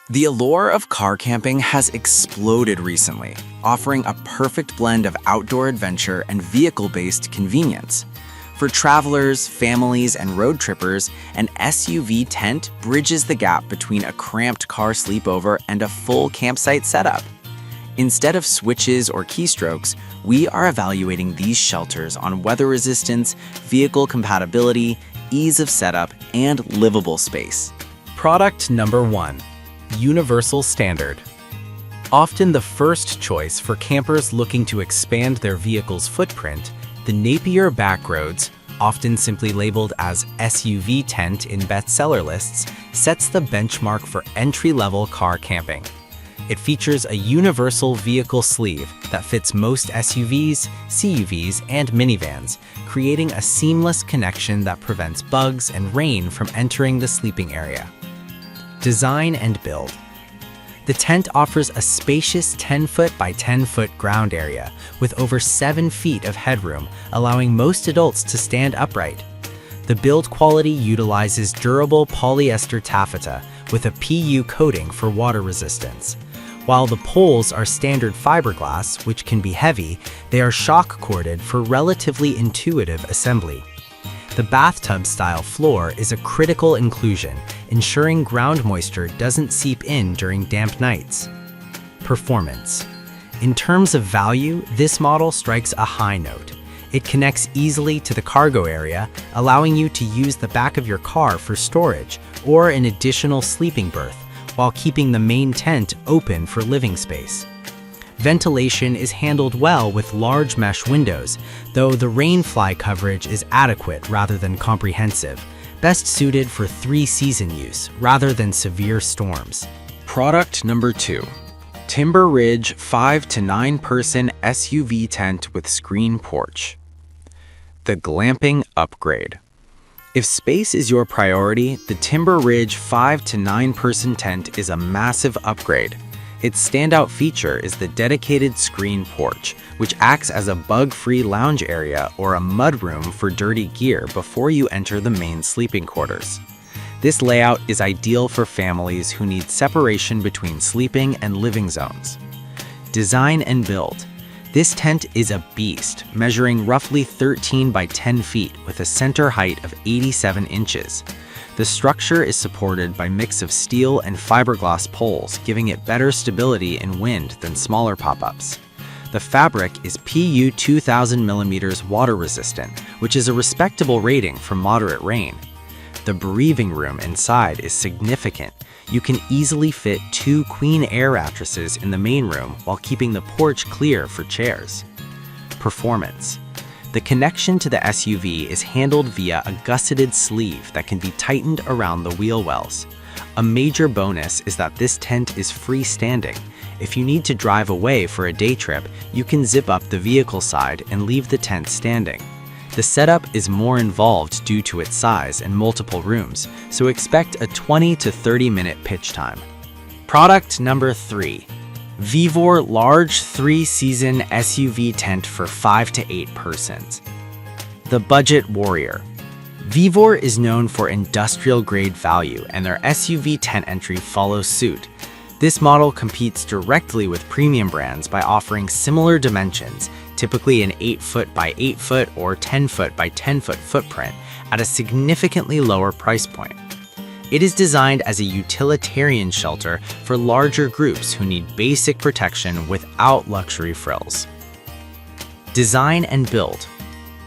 The allure of car camping has exploded recently, offering a perfect blend of outdoor adventure and vehicle-based convenience. For travelers, families, and road trippers, an SUV tent bridges the gap between a cramped car sleepover and a full campsite setup. Instead of switches or keystrokes, we are evaluating these shelters on weather resistance, vehicle compatibility, ease of setup, and livable space. Product number 1. Universal Standard. Often the first choice for campers looking to expand their vehicle's footprint, the Napier Backroads, often simply labeled as SUV tent in bestseller lists, sets the benchmark for entry-level car camping. It features a universal vehicle sleeve that fits most SUVs, CUVs, and minivans, creating a seamless connection that prevents bugs and rain from entering the sleeping area. Design and build. The tent offers a spacious 10-foot by 10-foot ground area with over 7 feet of headroom, allowing most adults to stand upright. The build quality utilizes durable polyester taffeta with a PU coating for water resistance. While the poles are standard fiberglass, which can be heavy, they are shock-corded for relatively intuitive assembly. The bathtub-style floor is a critical inclusion, ensuring ground moisture doesn't seep in during damp nights. Performance. In terms of value, this model strikes a high note. It connects easily to the cargo area, allowing you to use the back of your car for storage or an additional sleeping berth, while keeping the main tent open for living space. Ventilation is handled well with large mesh windows, though the rainfly coverage is adequate rather than comprehensive, best suited for 3-season use rather than severe storms. Product number 2. Timber Ridge 5 to 9 person SUV tent with screen porch. The glamping upgrade. If space is your priority, the Timber Ridge 5 to 9 person tent is a massive upgrade. Its standout feature is the dedicated screen porch, which acts as a bug-free lounge area or a mudroom for dirty gear before you enter the main sleeping quarters. This layout is ideal for families who need separation between sleeping and living zones. Design and build. This tent is a beast, measuring roughly 13 by 10 feet with a center height of 87 inches. The structure is supported by a mix of steel and fiberglass poles, giving it better stability in wind than smaller pop-ups. The fabric is PU 2000 mm water resistant, which is a respectable rating for moderate rain. The breathing room inside is significant. You can easily fit 2 queen air mattresses in the main room while keeping the porch clear for chairs. Performance. The connection to the SUV is handled via a gusseted sleeve that can be tightened around the wheel wells. A major bonus is that this tent is freestanding. If you need to drive away for a day trip, you can zip up the vehicle side and leave the tent standing. The setup is more involved due to its size and multiple rooms, so expect a 20 to 30-minute pitch time. Product number 3. Vivor large 3-season SUV tent for 5 to 8 persons. The Budget Warrior. Vivor is known for industrial-grade value, and their SUV tent entry follows suit. This model competes directly with premium brands by offering similar dimensions, typically an 8-foot by 8-foot or 10-foot by 10-foot footprint, at a significantly lower price point. It is designed as a utilitarian shelter for larger groups who need basic protection without luxury frills. Design and build.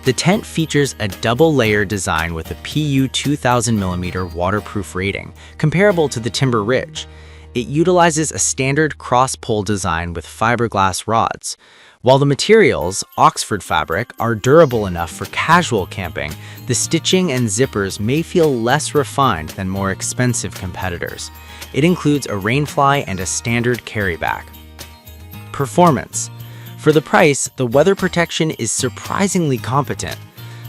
The tent features a double-layer design with a PU 2000 mm waterproof rating, comparable to the Timber Ridge. It utilizes a standard cross-pole design with fiberglass rods. While the materials, Oxford fabric, are durable enough for casual camping, the stitching and zippers may feel less refined than more expensive competitors. It includes a rainfly and a standard carryback. Performance. For the price, the weather protection is surprisingly competent.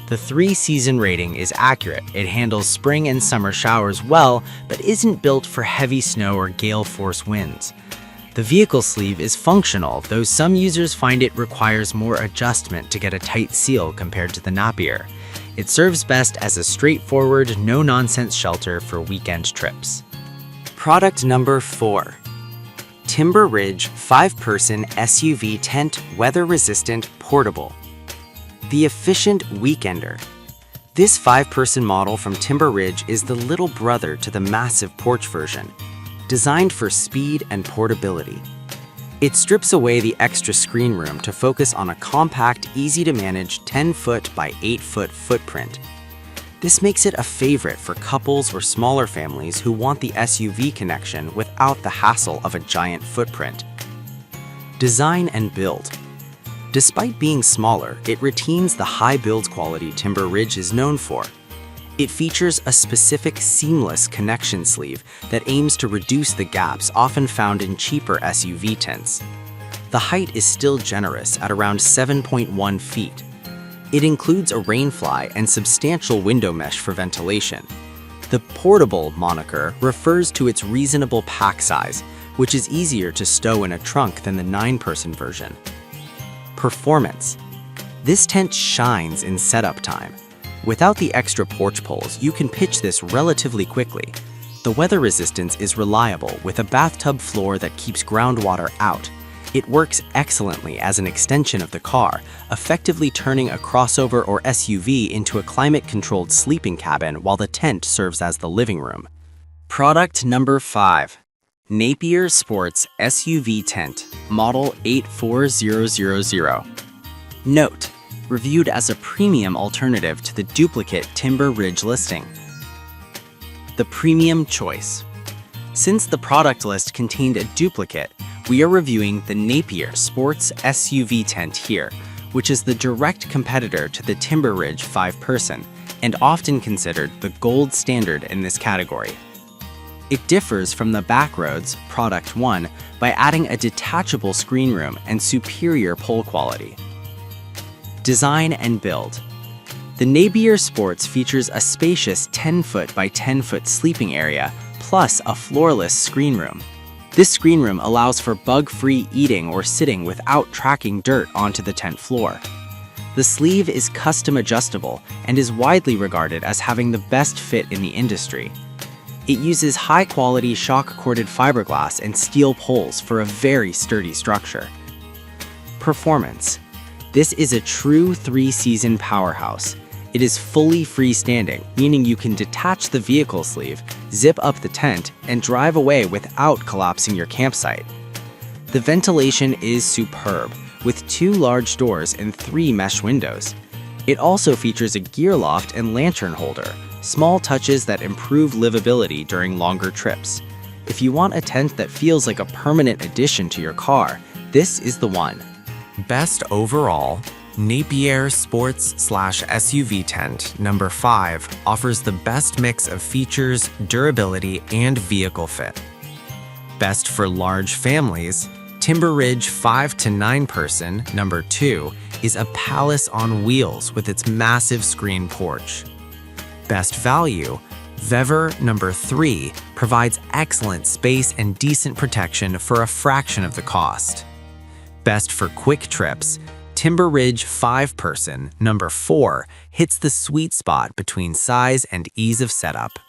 The 3-season rating is accurate. It handles spring and summer showers well, but isn't built for heavy snow or gale force winds. The vehicle sleeve is functional, though some users find it requires more adjustment to get a tight seal compared to the Napier. It serves best as a straightforward, no-nonsense shelter for weekend trips. Product number 4. Timber Ridge 5-person SUV tent, weather-resistant, portable. The efficient weekender. This 5-person model from Timber Ridge is the little brother to the massive porch version, designed for speed and portability. It strips away the extra screen room to focus on a compact, easy-to-manage 10-foot by 8-foot footprint. This makes it a favorite for couples or smaller families who want the SUV connection without the hassle of a giant footprint. Design and build. Despite being smaller, it retains the high build quality Timber Ridge is known for. It features a specific seamless connection sleeve that aims to reduce the gaps often found in cheaper SUV tents. The height is still generous at around 7.1 feet. It includes a rainfly and substantial window mesh for ventilation. The portable moniker refers to its reasonable pack size, which is easier to stow in a trunk than the 9-person version. Performance. This tent shines in setup time. Without the extra porch poles, you can pitch this relatively quickly. The weather resistance is reliable with a bathtub floor that keeps groundwater out. It works excellently as an extension of the car, effectively turning a crossover or SUV into a climate-controlled sleeping cabin while the tent serves as the living room. Product number 5. Napier Sports SUV Tent, Model 84000. Note: reviewed as a premium alternative to the duplicate Timber Ridge listing. The premium choice. Since the product list contained a duplicate, we are reviewing the Napier Sports SUV tent here, which is the direct competitor to the Timber Ridge 5-person and often considered the gold standard in this category. It differs from the Backroads Product 1 by adding a detachable screen room and superior pole quality. Design and build. The Napier Sports features a spacious 10-foot by 10-foot sleeping area plus a floorless screen room. This screen room allows for bug-free eating or sitting without tracking dirt onto the tent floor. The sleeve is custom adjustable and is widely regarded as having the best fit in the industry. It uses high-quality shock-corded fiberglass and steel poles for a very sturdy structure. Performance. This is a true 3-season powerhouse. It is fully freestanding, meaning you can detach the vehicle sleeve, zip up the tent, and drive away without collapsing your campsite. The ventilation is superb, with 2 large doors and 3 mesh windows. It also features a gear loft and lantern holder, small touches that improve livability during longer trips. If you want a tent that feels like a permanent addition to your car, this is the one. Best overall, Napier Sports/SUV Tent number 5 offers the best mix of features, durability, and vehicle fit. Best for large families, Timber Ridge 5 to 9-person number 2 is a palace on wheels with its massive screen porch. Best value, Vever number 3 provides excellent space and decent protection for a fraction of the cost. Best for quick trips, Timber Ridge 5-person number 4 hits the sweet spot between size and ease of setup.